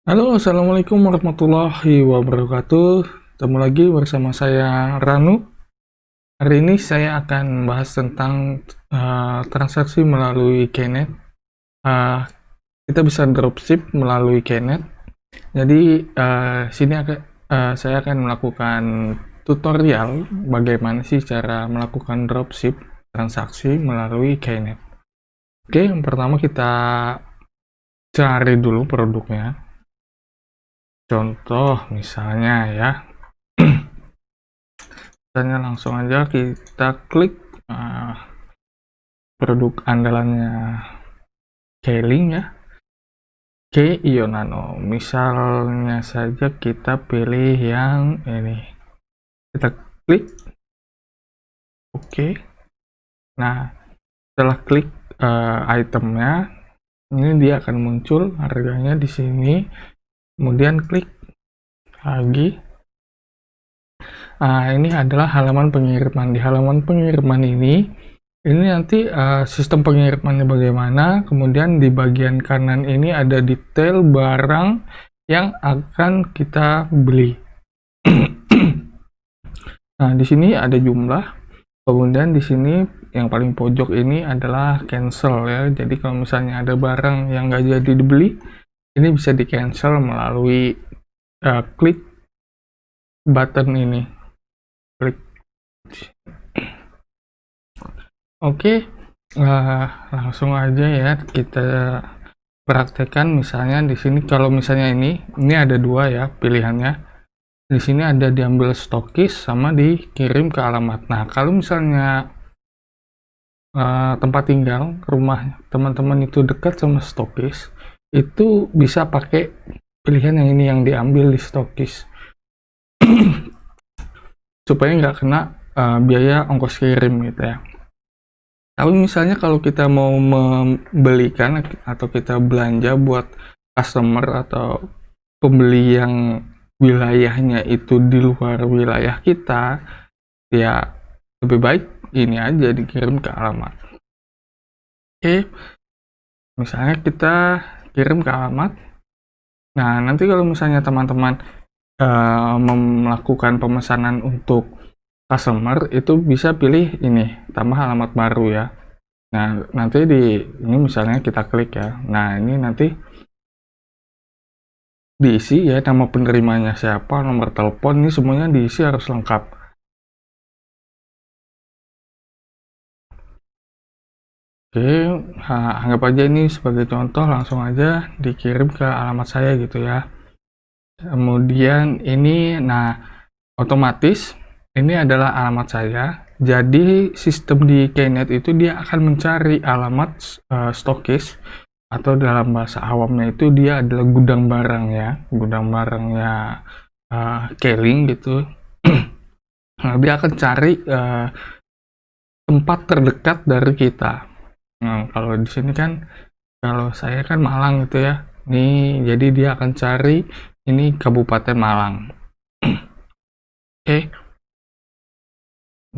Halo, assalamualaikum warahmatullahi wabarakatuh. Ketemu lagi bersama saya Ranu. Hari ini saya akan bahas tentang transaksi melalui Knet. Uh, kita bisa dropship melalui Knet. Jadi saya akan melakukan tutorial bagaimana sih cara melakukan dropship transaksi melalui Knet. Oke, yang pertama kita cari dulu produknya. Contoh misalnya ya, misalnya langsung aja kita klik produk andalannya Keling ya, Io Nano. Misalnya saja kita pilih yang ini, kita klik oke. Nah, setelah klik itemnya, ini dia akan muncul harganya di sini. Kemudian klik lagi. Ini adalah halaman pengiriman. Di halaman pengiriman ini nanti sistem pengirimannya bagaimana. Kemudian di bagian kanan ini ada detail barang yang akan kita beli. Nah, di sini ada jumlah. Kemudian di sini yang paling pojok ini adalah cancel ya. Jadi kalau misalnya ada barang yang nggak jadi dibeli, ini bisa di cancel melalui klik button ini. Klik. Oke, langsung aja ya kita praktekkan. Misalnya di sini kalau misalnya ini ada dua ya pilihannya. Di sini ada diambil stokis sama dikirim ke alamat. Nah, kalau misalnya tempat tinggal rumah teman-teman itu dekat sama stokis, itu bisa pakai pilihan yang ini yang diambil di stokis supaya nggak kena biaya ongkos kirim gitu ya. Tapi misalnya kalau kita mau membelikan atau kita belanja buat customer atau pembeli yang wilayahnya itu di luar wilayah kita, ya lebih baik ini aja dikirim ke alamat. Oke, misalnya kita kirim ke alamat. Nah, nanti kalau misalnya teman-teman melakukan pemesanan untuk customer, itu bisa pilih ini, tambah alamat baru ya. Nah, nanti ini misalnya kita klik ya. Nah, ini nanti diisi ya, nama penerimanya siapa, nomor telepon, ini semuanya diisi harus lengkap. Oke, anggap aja ini sebagai contoh, langsung aja dikirim ke alamat saya gitu ya. Kemudian ini, nah otomatis ini adalah alamat saya. Jadi sistem di Knet itu dia akan mencari alamat stokis, atau dalam bahasa awamnya itu dia adalah gudang barang ya, gudang barangnya Keling gitu. Nah, dia akan cari tempat terdekat dari kita. Nah, kalau di sini kan, kalau saya kan Malang gitu ya. Nih, jadi dia akan cari ini Kabupaten Malang. Oke.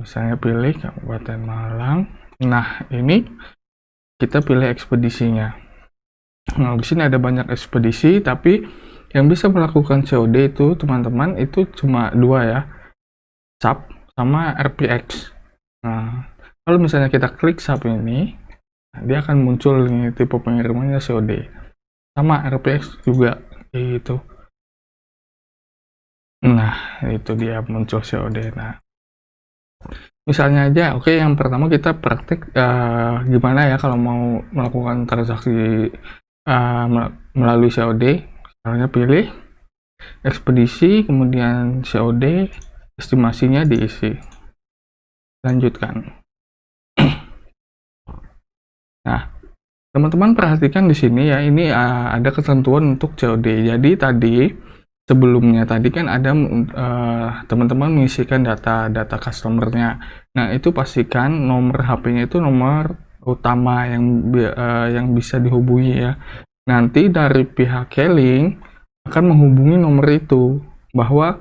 Misalnya pilih Kabupaten Malang. Nah, ini kita pilih ekspedisinya. Nah, di sini ada banyak ekspedisi, tapi yang bisa melakukan COD itu teman-teman itu cuma dua ya, SAP sama RPX. Nah, kalau misalnya kita klik SAP ini, dia akan muncul nih tipe pengirimannya COD. Sama RPX juga kayak gitu. Nah, itu dia muncul COD. Nah, misalnya aja, oke, yang pertama kita praktek gimana ya kalau mau melakukan transaksi melalui COD. Misalnya pilih ekspedisi, kemudian COD, estimasinya diisi. Lanjutkan. Nah, teman-teman perhatikan di sini ya, ini ada ketentuan untuk COD. Jadi tadi sebelumnya tadi kan ada teman-teman mengisikan data customernya. Nah, itu pastikan nomor HP-nya itu nomor utama yang bisa dihubungi ya. Nanti dari pihak Keling akan menghubungi nomor itu bahwa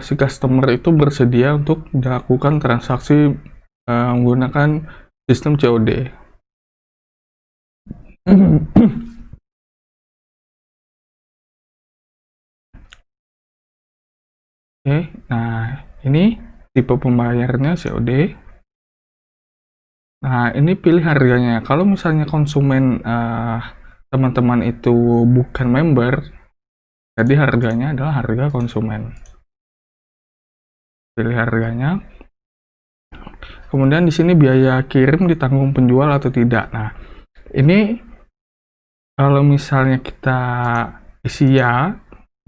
si customer itu bersedia untuk melakukan transaksi menggunakan sistem COD. Oke, nah ini tipe pembayarannya COD. Nah, ini pilih harganya. Kalau misalnya konsumen teman-teman itu bukan member, jadi harganya adalah harga konsumen. Pilih harganya. Kemudian di sini biaya kirim ditanggung penjual atau tidak. Nah, ini kalau misalnya kita isi ya,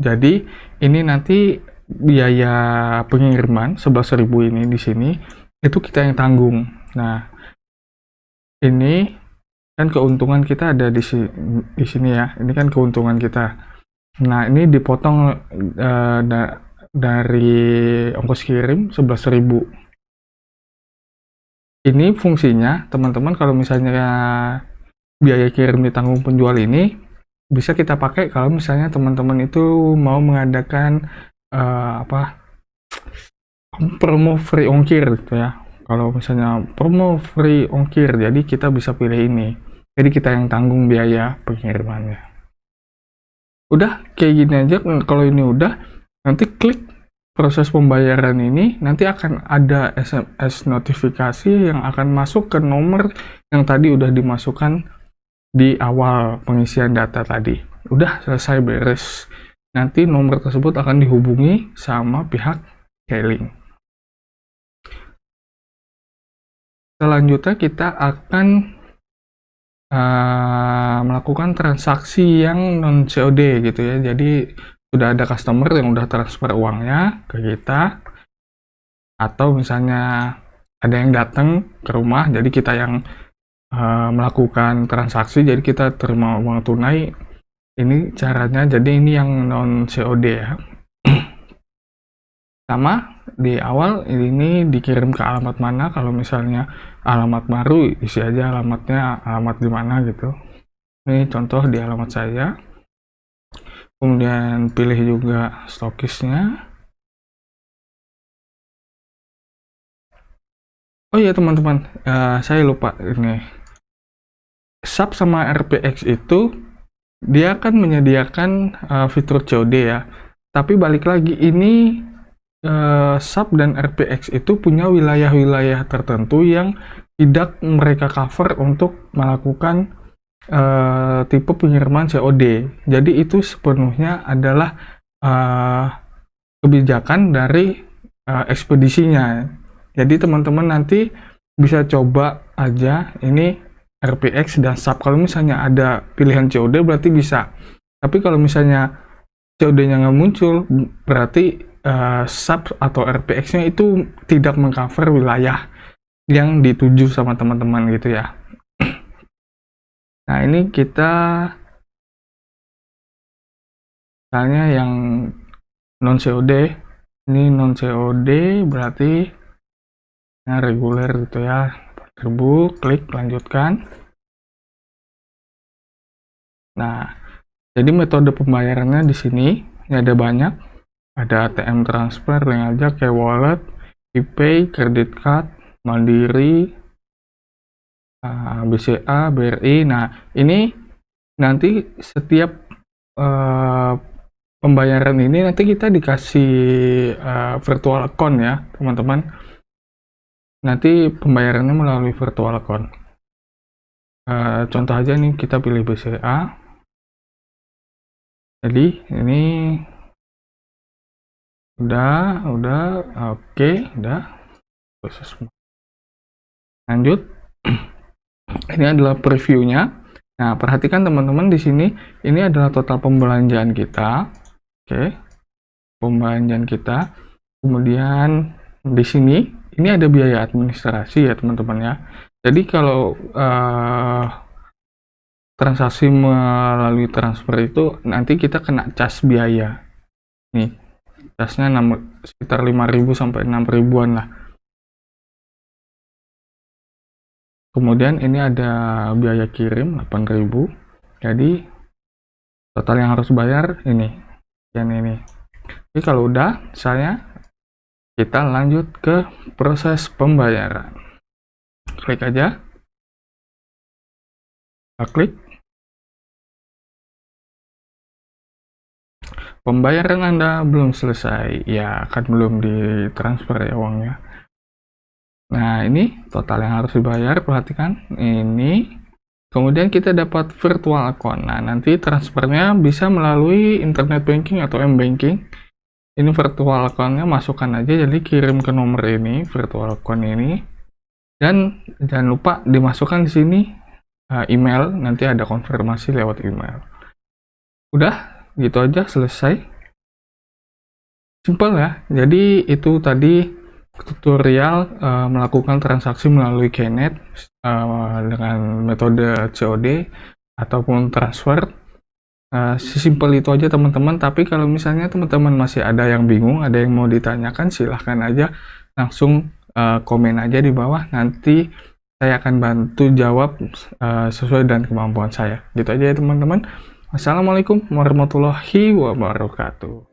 jadi ini nanti biaya pengiriman 11.000 ini di sini itu kita yang tanggung. Nah, ini kan keuntungan kita ada di sini ya. Ini kan keuntungan kita. Nah, ini dipotong dari ongkos kirim 11.000. Ini fungsinya, teman-teman, kalau misalnya biaya kirim ditanggung penjual ini bisa kita pakai kalau misalnya teman-teman itu mau mengadakan promo free ongkir gitu ya. Kalau misalnya promo free ongkir, jadi kita bisa pilih ini. Jadi kita yang tanggung biaya pengirimannya. Udah kayak gini aja. Kalau ini udah, nanti klik proses pembayaran ini, nanti akan ada SMS notifikasi yang akan masuk ke nomor yang tadi udah dimasukkan di awal pengisian data tadi. Udah selesai beres. Nanti nomor tersebut akan dihubungi sama pihak Kylink. Selanjutnya kita akan melakukan transaksi yang non COD gitu ya. Jadi sudah ada customer yang udah transfer uangnya ke kita, atau misalnya ada yang datang ke rumah, jadi kita yang melakukan transaksi, jadi kita terima uang tunai. Ini caranya, jadi ini yang non COD ya. Sama di awal ini dikirim ke alamat mana. Kalau misalnya alamat baru, isi aja alamatnya, alamat di mana gitu. Ini contoh di alamat saya. Kemudian pilih juga stokisnya. Oh iya teman-teman, saya lupa ini. SAP sama RPX itu dia akan menyediakan fitur COD ya. Tapi balik lagi, ini SAP dan RPX itu punya wilayah-wilayah tertentu yang tidak mereka cover untuk melakukan tipe pengiriman COD. Jadi itu sepenuhnya adalah kebijakan dari ekspedisinya. Jadi teman-teman nanti bisa coba aja ini RPX dan SAP. Kalau misalnya ada pilihan COD berarti bisa. Tapi kalau misalnya COD-nya nggak muncul, berarti SAP atau RPX-nya itu tidak mengcover wilayah yang dituju sama teman-teman gitu ya. Nah, ini kita misalnya yang non COD. Ini non COD berarti ya reguler gitu ya. 4.000, klik lanjutkan. Nah, jadi metode pembayarannya di sini ini ada banyak. Ada ATM transfer, link aja kayak wallet, ePay, credit card, Mandiri, BCA, BRI. Nah, ini nanti setiap pembayaran ini nanti kita dikasih virtual account ya, teman-teman. Nanti pembayarannya melalui virtual account. Contoh aja nih, kita pilih BCA. Jadi ini udah, oke, udah. Proses lanjut. Ini adalah previewnya. Nah, perhatikan teman-teman di sini, ini adalah total pembelanjaan kita. Oke, pembelanjaan kita. Kemudian di sini, ini ada biaya administrasi ya teman-teman ya. Jadi kalau transaksi melalui transfer itu nanti kita kena cas biaya. Nih, casnya sekitar 5.000 sampai 6.000-an lah. Kemudian ini ada biaya kirim 8.000. Jadi total yang harus bayar ini. Jadi kalau udah, kita lanjut ke proses pembayaran. Klik aja. Kita klik. pembayaran Anda belum selesai, ya kan belum ditransfer ya uangnya. Nah, ini total yang harus dibayar, perhatikan ini. Kemudian kita dapat virtual account. Nah, nanti transfernya bisa melalui internet banking atau m-banking. Ini virtual account-nya masukkan aja, jadi kirim ke nomor ini, virtual account ini. Dan jangan lupa dimasukkan di sini email, nanti ada konfirmasi lewat email. Udah, gitu aja, selesai. Simple ya. Jadi itu tadi tutorial melakukan transaksi melalui Knet dengan metode COD ataupun transfer. Sesimpel itu aja teman-teman, tapi kalau misalnya teman-teman masih ada yang bingung, ada yang mau ditanyakan, silahkan aja langsung komen aja di bawah, nanti saya akan bantu jawab sesuai dengan kemampuan saya. Gitu aja ya teman-teman. Assalamualaikum warahmatullahi wabarakatuh.